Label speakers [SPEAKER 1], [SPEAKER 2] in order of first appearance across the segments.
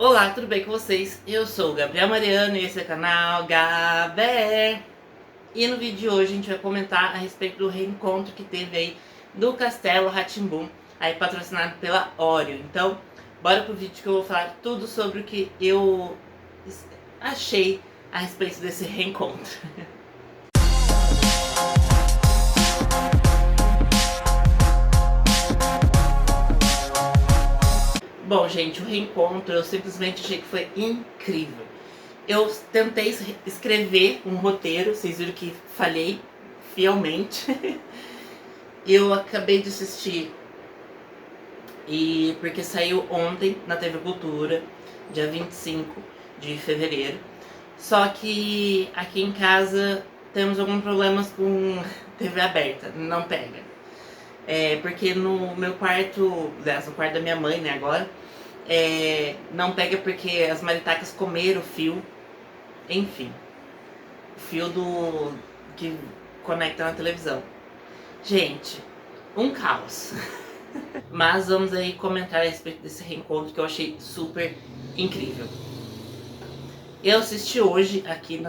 [SPEAKER 1] Olá, tudo bem com vocês? Eu sou o Gabriel Mariano e esse é o canal Gabé. E no vídeo de hoje a gente vai comentar a respeito do reencontro que teve aí do Castelo Rá-Tim-Bum, aí patrocinado pela Oreo. Então, bora pro vídeo que eu vou falar tudo sobre o que eu achei a respeito desse reencontro. Bom, gente, o reencontro eu simplesmente achei que foi incrível. Eu tentei escrever um roteiro, vocês viram que falhei fielmente. Eu acabei de assistir porque saiu ontem na TV Cultura, dia 25 de fevereiro. Só que aqui em casa temos alguns problemas com TV aberta, não pega. Porque no meu quarto, aliás, no quarto da minha mãe, né, agora, não pega porque as maritacas comeram o fio, enfim, o fio que conecta na televisão. Gente, um caos. Mas vamos aí comentar a respeito desse reencontro que eu achei super incrível. Eu assisti hoje aqui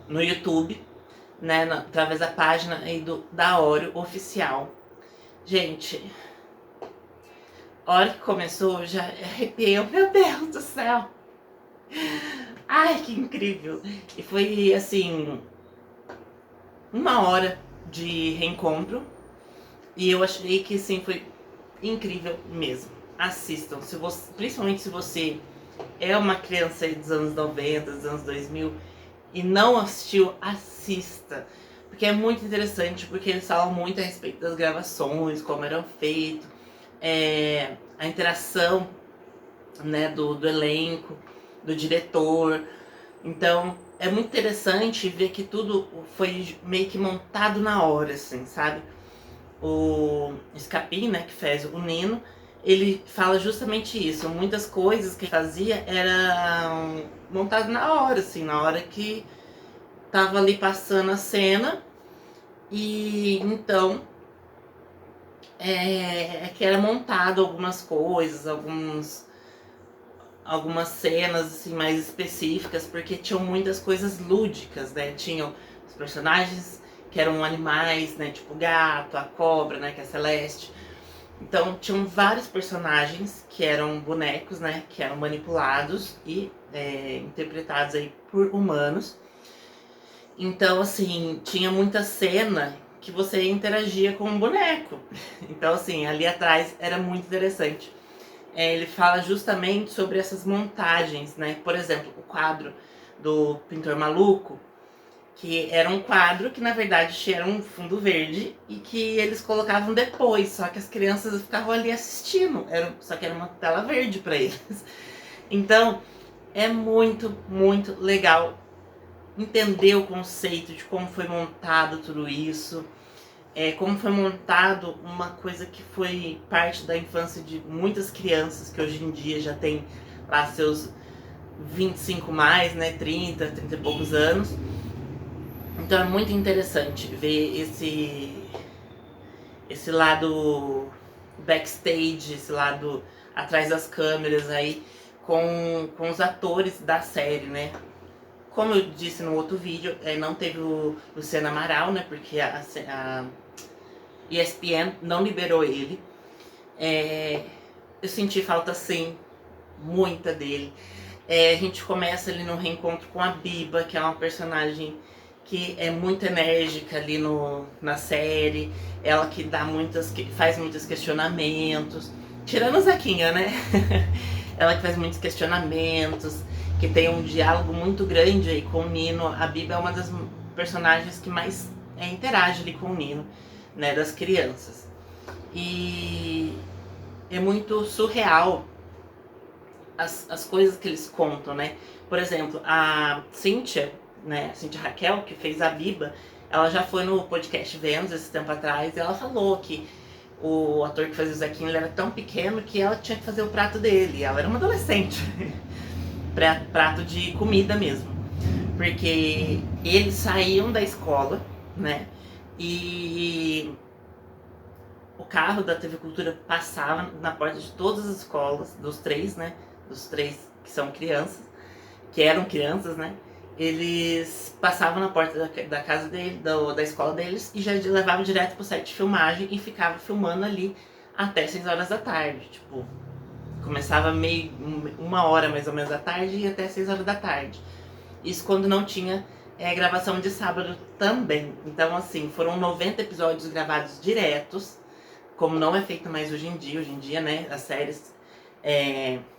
[SPEAKER 1] no YouTube, né, através da página aí da Oreo oficial. Gente, a hora que começou, eu já arrepiei, meu Deus do céu! Ai, que incrível! E foi assim, 1 hora de reencontro. E eu achei que sim, foi incrível mesmo. Assistam, principalmente se você é uma criança aí dos anos 90, dos anos 2000 e não assistiu, assista. Porque é muito interessante, porque eles falam muito a respeito das gravações, como eram feitos, a interação, né, do elenco, do diretor. Então é muito interessante ver que tudo foi meio que montado na hora, assim, sabe? O Scapin, né, que fez o Nino, ele fala justamente isso. Muitas coisas que ele fazia eram montadas na hora, assim, na hora que tava ali passando a cena. E então que era montado algumas coisas, algumas cenas assim mais específicas, porque tinham muitas coisas lúdicas, né? Tinham os personagens que eram animais, né? Tipo o gato, a cobra, né? Que é a Celeste. Então tinham vários personagens que eram bonecos, né? Que eram manipulados e interpretados aí por humanos. Então, assim, tinha muita cena que você interagia com um boneco. Então, assim, ali atrás era muito interessante. Ele fala justamente sobre essas montagens, né? Por exemplo, o quadro do Pintor Maluco, que era um quadro que na verdade era um fundo verde e que eles colocavam depois, só que as crianças ficavam ali assistindo, só que era uma tela verde para eles. Então é muito, muito legal entender o conceito de como foi montado tudo isso, como foi montado uma coisa que foi parte da infância de muitas crianças que hoje em dia já tem lá seus 25 mais, né, 30 e poucos anos. Então é muito interessante ver esse lado backstage, esse lado atrás das câmeras aí com os atores da série, né? Como eu disse no outro vídeo, não teve o Luciano Amaral, né? Porque a ESPN não liberou ele. Eu senti falta, sim, muita dele. A gente começa ali no reencontro com a Biba, que é uma personagem que é muito enérgica ali na série. Ela que faz muitos questionamentos. Tirando o Zequinha, né? Ela que faz muitos questionamentos, que tem um diálogo muito grande aí com o Nino. A Biba é uma das personagens que mais interage ali com o Nino, né? Das crianças. E é muito surreal as coisas que eles contam, né? Por exemplo, a Cíntia, né? A Cíntia Raquel, que fez a Biba, ela já foi no podcast Vênus esse tempo atrás e ela falou que o ator que fazia o Zequinho, ele era tão pequeno que ela tinha que fazer o prato dele. Ela era uma adolescente. Prato de comida mesmo. Porque eles saíam da escola, né? E o carro da TV Cultura passava na porta de todas as escolas, dos três, né? Dos três que são crianças, que eram crianças, né? Eles passavam na porta da casa dele, da escola deles, e já levavam direto pro set de filmagem e ficavam filmando ali até 6 horas da tarde. Tipo, começava meio 1 hora mais ou menos da tarde e até 6 horas da tarde. Isso quando não tinha gravação de sábado também. Então, assim, foram 90 episódios gravados diretos, como não é feito mais hoje em dia. Hoje em dia, né, as séries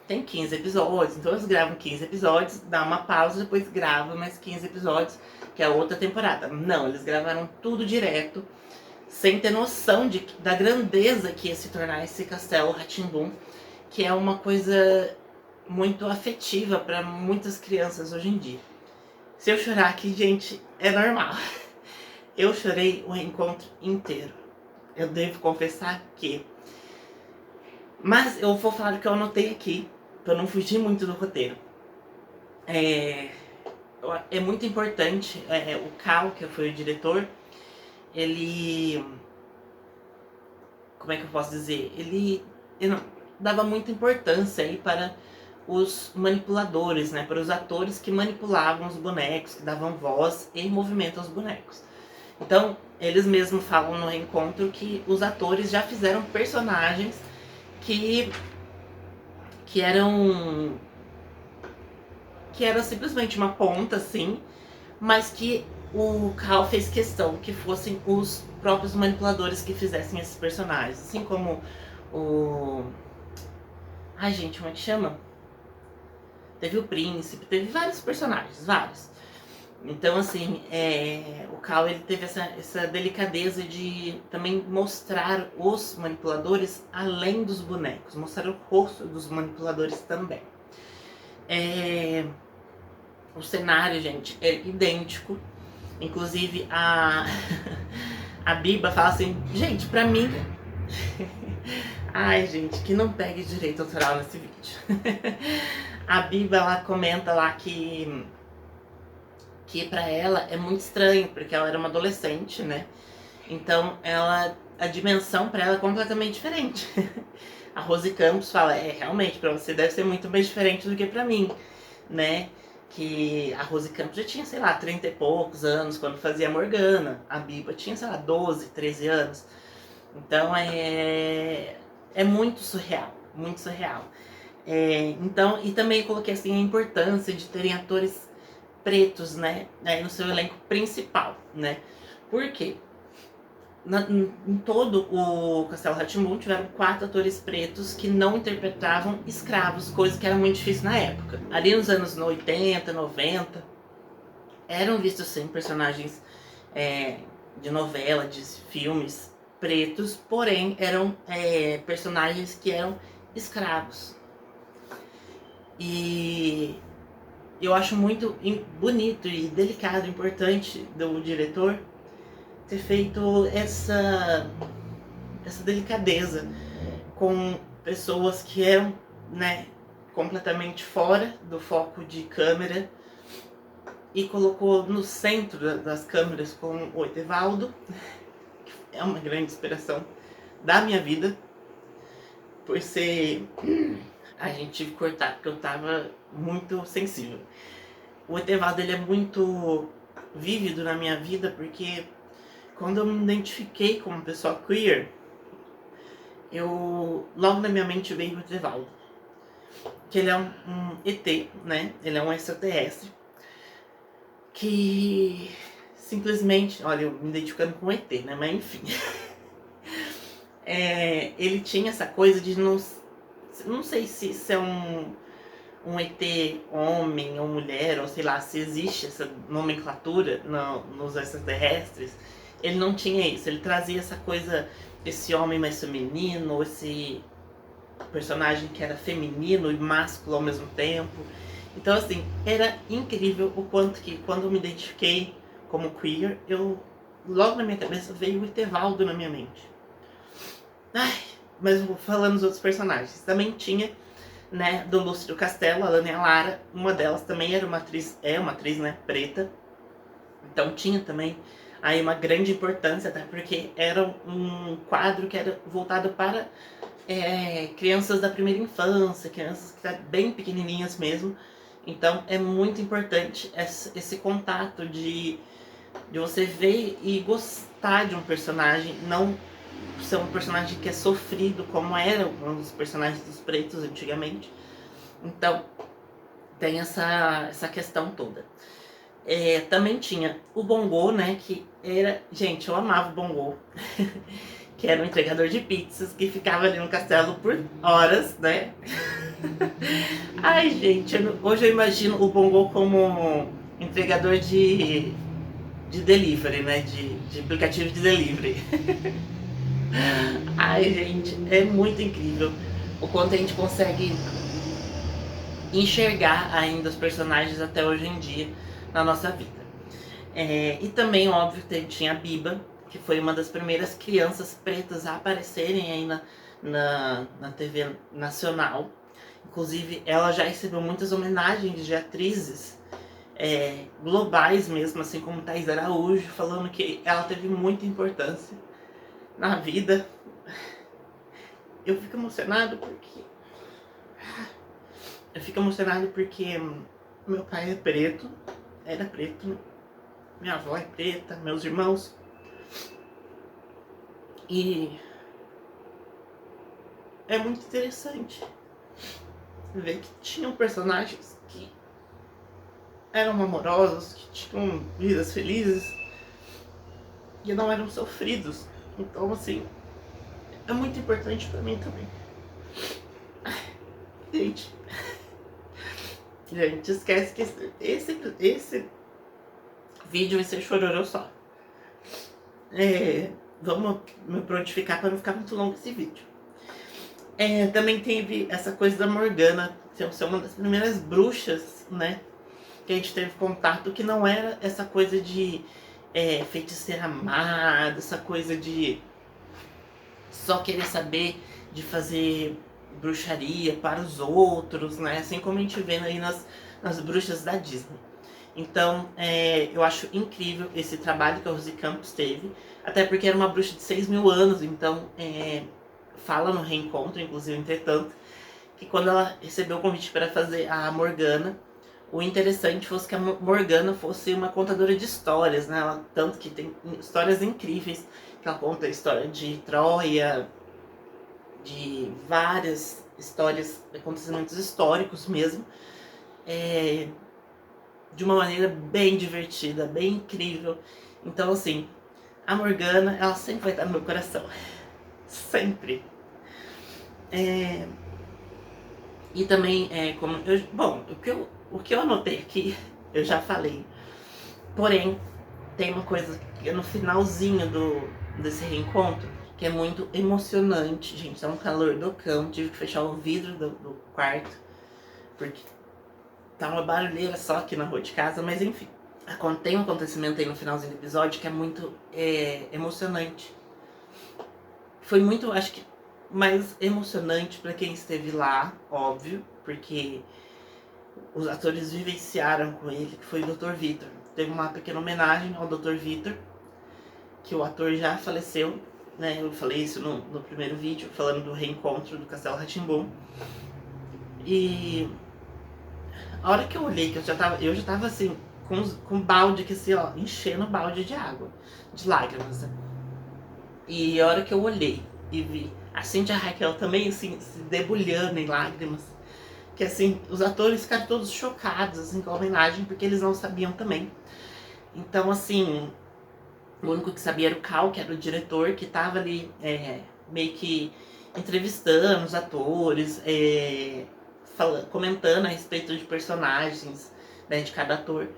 [SPEAKER 1] tem 15 episódios, então eles gravam 15 episódios, dá uma pausa, depois gravam mais 15 episódios, que é outra temporada. Não, eles gravaram tudo direto, sem ter noção da grandeza que ia se tornar esse Castelo Rá-Tim-Bum, que é uma coisa muito afetiva para muitas crianças hoje em dia. Se eu chorar aqui, gente, é normal. Eu chorei o reencontro inteiro. Eu devo confessar que... Mas eu vou falar do que eu anotei aqui, pra eu não fugir muito do roteiro. É muito importante, o Cal, que foi o diretor, ele... Como é que eu posso dizer? Ele dava muita importância aí para os manipuladores, né? Para os atores que manipulavam os bonecos, que davam voz e movimento aos bonecos. Então, eles mesmos falam no reencontro que os atores já fizeram personagens que eram simplesmente uma ponta, assim, mas que o Cal fez questão que fossem os próprios manipuladores que fizessem esses personagens. Assim como o... Ai, gente, como é que chama? Teve o Príncipe, teve vários personagens, vários. Então, assim, o Cal, ele teve essa delicadeza de também mostrar os manipuladores além dos bonecos, mostrar o rosto dos manipuladores também. O cenário, gente, é idêntico. Inclusive, a Biba fala assim, gente, pra mim... Ai, gente, que não pegue direito autoral nesse vídeo. A Biba, ela comenta lá que pra ela é muito estranho, porque ela era uma adolescente, né? Então, a dimensão pra ela é completamente diferente. A Rose Campos fala, realmente, pra você deve ser muito mais diferente do que pra mim, né? Que a Rose Campos já tinha, sei lá, 30 e poucos anos quando fazia a Morgana. A Biba tinha, sei lá, 12, 13 anos. Então, é muito surreal, muito surreal. Então, e também coloquei assim a importância de terem atores pretos, né, no seu elenco principal, né? Por quê? Em todo o Castelo Rá-Tim-Bum tiveram 4 atores pretos que não interpretavam escravos, coisa que era muito difícil na época. Ali nos anos 80, 90, eram vistos sim personagens de novela, de filmes pretos, porém eram personagens que eram escravos. E eu acho muito bonito e delicado, importante do diretor ter feito essa delicadeza com pessoas que eram, né, completamente fora do foco de câmera e colocou no centro das câmeras com o Etevaldo, que é uma grande inspiração da minha vida, por ser... A gente tive que cortar porque eu tava muito sensível. O Etevaldo, ele é muito vívido na minha vida porque quando eu me identifiquei como pessoa queer, logo na minha mente veio o Etevaldo. Que ele é um ET, né? Ele é um extraterrestre que simplesmente... Olha, eu me identificando com ET, né? Mas enfim. Ele tinha essa coisa de não sei se é um ET homem ou mulher, ou sei lá, se existe essa nomenclatura nos extraterrestres. Ele não tinha isso, ele trazia essa coisa, esse homem mais feminino, esse personagem que era feminino e másculo ao mesmo tempo. Então, assim, era incrível o quanto que, quando eu me identifiquei como queer, logo na minha cabeça veio o Etevaldo na minha mente. Ai, mas falando dos outros personagens, também tinha, né, do Lúcio Castelo, a Lana e a Lara. Uma delas também era uma atriz, né, preta. Então tinha também aí uma grande importância, até porque era um quadro que era voltado para crianças da primeira infância, crianças que tá bem pequenininhas mesmo. Então é muito importante esse contato de você ver e gostar de um personagem, não ser um personagem que é sofrido como era um dos personagens dos pretos antigamente. Então tem essa questão toda. Também tinha o Bongo, né, que era... Gente, eu amava o Bongo. Que era um entregador de pizzas, que ficava ali no castelo por horas, né? Ai, gente, hoje eu imagino o Bongo como entregador de delivery, né? De aplicativo de delivery. Ai, gente, é muito incrível o quanto a gente consegue enxergar ainda os personagens até hoje em dia na nossa vida. E também, óbvio, tinha a Biba, que foi uma das primeiras crianças pretas a aparecerem aí na TV nacional. Inclusive, ela já recebeu muitas homenagens de atrizes globais mesmo, assim como Thaís Araújo, falando que ela teve muita importância na vida. Eu fico emocionado porque... meu pai é preto, era preto, né? Minha avó é preta, meus irmãos. E é muito interessante ver que tinham personagens que eram amorosos, que tinham vidas felizes e não eram sofridos. Então, assim, é muito importante pra mim também. Gente, esquece que esse vídeo vai ser chororô só. Vamos me prontificar pra não ficar muito longo esse vídeo. Também teve essa coisa da Morgana, ser uma das primeiras bruxas, né? Que a gente teve contato, que não era essa coisa de feiticeira amada, essa coisa de só querer saber de fazer bruxaria para os outros, né? Assim como a gente vê aí nas bruxas da Disney. Então, eu acho incrível esse trabalho que a Rosi Campos teve, até porque era uma bruxa de 6.000 anos, então fala no reencontro, inclusive, entretanto, que quando ela recebeu o convite para fazer a Morgana, o interessante fosse que a Morgana fosse uma contadora de histórias, né? Ela, tanto que tem histórias incríveis, que ela conta a história de Troia, de várias histórias, acontecimentos históricos mesmo, de uma maneira bem divertida, bem incrível. Então, assim, a Morgana, ela sempre vai estar no meu coração. Sempre. E também, o que eu anotei aqui, eu já falei. Porém, tem uma coisa que no finalzinho desse reencontro, que é muito emocionante, gente. Tá um calor do cão, tive que fechar o vidro do quarto, porque tá uma barulheira só aqui na rua de casa, mas enfim. Tem um acontecimento aí no finalzinho do episódio que é muito emocionante. Foi muito, acho que, mais emocionante pra quem esteve lá, óbvio, porque os atores vivenciaram com ele, que foi o Dr. Vitor. Teve uma pequena homenagem ao Dr. Vitor, que o ator já faleceu, né? Eu falei isso no primeiro vídeo, falando do reencontro do Castelo Rá-Tim-Bum. E a hora que eu olhei, que eu já tava assim, com um balde que assim, ó, enchendo o balde de água, de lágrimas, né? E a hora que eu olhei e vi a Cíntia Raquel também, assim, se debulhando em lágrimas, que assim, os atores ficaram todos chocados, assim, com a homenagem, porque eles não sabiam também. Então, assim, o único que sabia era o Cal, que era o diretor, que tava ali meio que entrevistando os atores, comentando a respeito de personagens, né, de cada ator.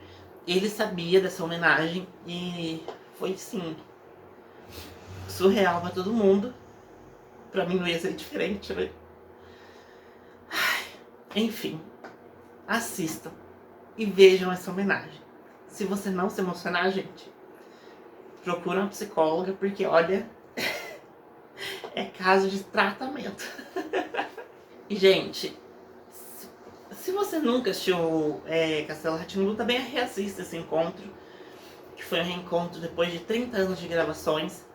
[SPEAKER 1] Ele sabia dessa homenagem e foi, sim, surreal pra todo mundo. Pra mim não ia ser diferente, né? Enfim, assistam e vejam essa homenagem. Se você não se emocionar, gente, procura uma psicóloga, porque olha, é caso de tratamento. E, gente, se você nunca assistiu Castelo Rá-Tim-Bum, também reassista esse encontro, que foi um reencontro depois de 30 anos de gravações,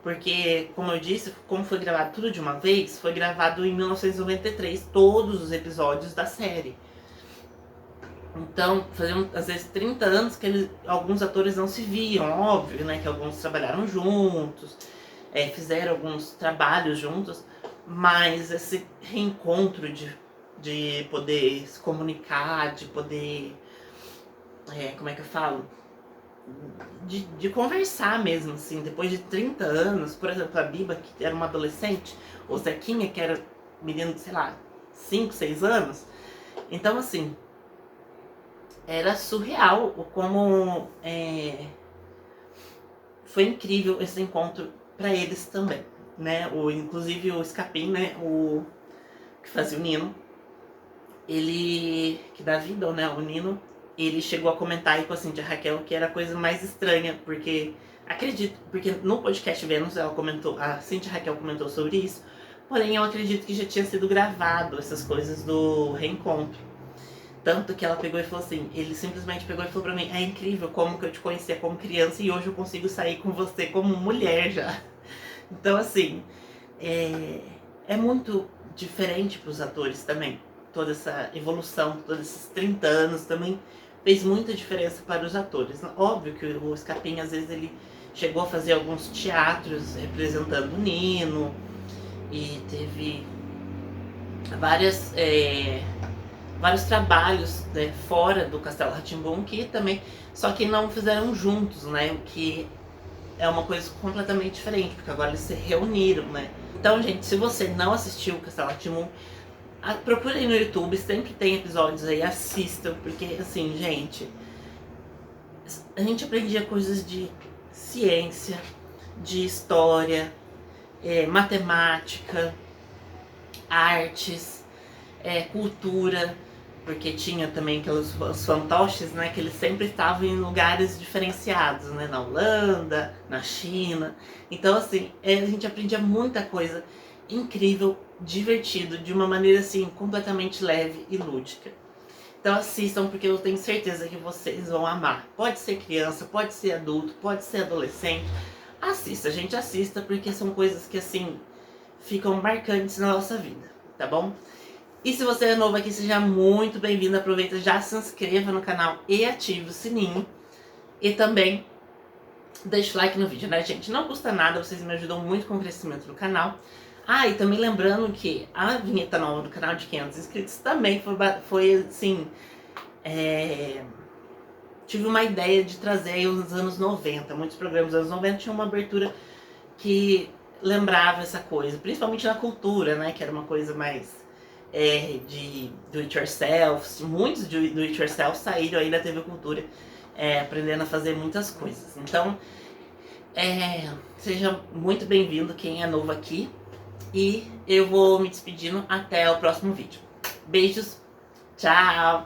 [SPEAKER 1] Porque, como eu disse, como foi gravado tudo de uma vez, foi gravado em 1993, todos os episódios da série. Então, faziam às vezes 30 anos que alguns atores não se viam, óbvio, né? Que alguns trabalharam juntos, fizeram alguns trabalhos juntos, mas esse reencontro de poder se comunicar, de poder, como é que eu falo? De conversar mesmo, assim, depois de 30 anos, por exemplo, a Biba, que era uma adolescente, o Zequinha, que era menino de, sei lá, 5, 6 anos. Então, assim, era surreal o como foi incrível esse encontro para eles também, né? Inclusive o Escapim, né? O que fazia o Nino, ele, que dá vida, né? O Nino, ele chegou a comentar aí com a Cíntia Raquel que era a coisa mais estranha, porque acredito, porque no podcast Vênus ela comentou, a Cíntia Raquel comentou sobre isso, porém eu acredito que já tinha sido gravado essas coisas do reencontro. Tanto que ela pegou e falou assim, ele simplesmente pegou e falou pra mim, é incrível como que eu te conhecia como criança e hoje eu consigo sair com você como mulher já. Então assim, é muito diferente pros atores também. Toda essa evolução, todos esses 30 anos também fez muita diferença para os atores. Óbvio que o Escapim, às vezes, ele chegou a fazer alguns teatros representando o Nino e teve vários trabalhos, né, fora do Castelo Rá-Tim-Bum que também, só que não fizeram juntos, né, o que é uma coisa completamente diferente, porque agora eles se reuniram, né. Então, gente, se você não assistiu o Castelo Rá-Tim-Bum, procure aí no YouTube, sempre tem episódios aí, assistam, porque assim, gente, a gente aprendia coisas de ciência, de história, matemática, artes, cultura, porque tinha também os fantoches, né, que eles sempre estavam em lugares diferenciados, né, na Holanda, na China. Então, assim, a gente aprendia muita coisa incrível, divertido, de uma maneira, assim, completamente leve e lúdica. Então assistam, porque eu tenho certeza que vocês vão amar. Pode ser criança, pode ser adulto, pode ser adolescente. Assista, gente, assista, porque são coisas que, assim, ficam marcantes na nossa vida, tá bom? E se você é novo aqui, seja muito bem-vindo. Aproveita, já se inscreva no canal e ative o sininho. E também deixa o like no vídeo, né, gente? Não custa nada, vocês me ajudam muito com o crescimento do canal. E também lembrando que a vinheta nova do canal de 500 inscritos também foi assim... tive uma ideia de trazer aí os anos 90. Muitos programas dos anos 90 tinham uma abertura que lembrava essa coisa, principalmente na cultura, né? Que era uma coisa mais de do it yourself. Muitos do it yourself saíram aí da TV Cultura, aprendendo a fazer muitas coisas. Então, seja muito bem-vindo quem é novo aqui. E eu vou me despedindo até o próximo vídeo. Beijos, tchau!